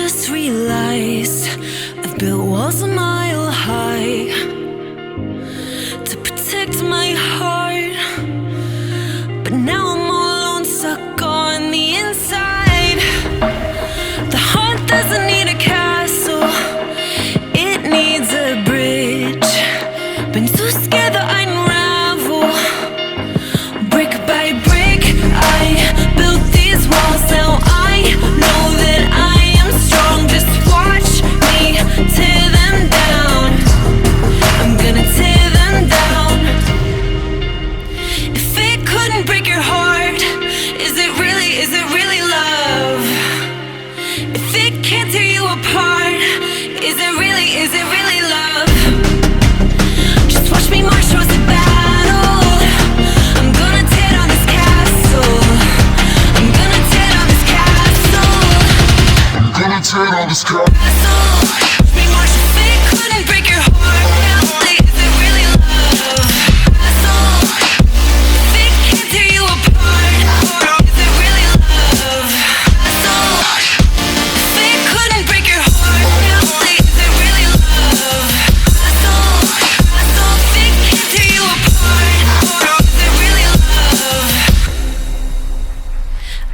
just realized I've built walls a mile high to protect my heart, but now I'm all alone, stuck on the inside. The heart doesn't need a castle, it needs a bridge. Been too scared that I'd unravel. Brick by brick, I built these walls. Now I know that I am strong. Just watch me tear them down. I'm gonna tear them down. If it couldn't break your heart, is it really love? If it can't tear you apart, is it really love? Just watch me march towards the battle. I'm gonna tear down this castle. I'm gonna tear down this castle. I'm gonna tear down this castle. Watch me march. If it couldn't break your heart, is it really love? Castle. If it can't tear you apart, is it really love? Castle. If it couldn't break your heart, is it really love? Castle. Castle. If it can't tear you apart, is it really love?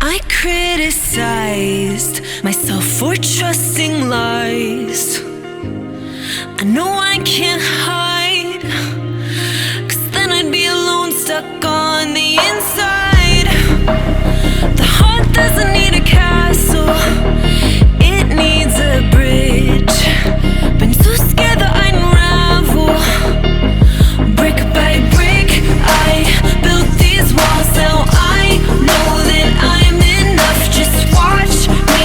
I criticized myself for trusting lies. I know I can't hide, 'cause then I'd be alone, stuck on the inside. The heart doesn't need a castle, it needs a bridge. Been too scared that I'd unravel. Brick by brick, I built these walls. Now I know that I'm enough. Just watch me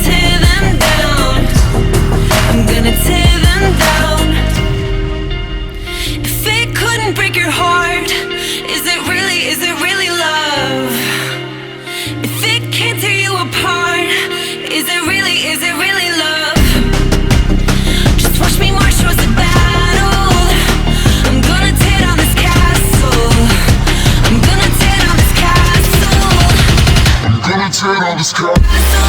tear them down. I'm gonna tear them down. If it couldn't break your heart, is it really love? If it can't tear you apart, is it really love? Just watch me march towards the battle. I'm gonna tear down this castle. I'm gonna tear down this castle. I'm gonna tear down this castle.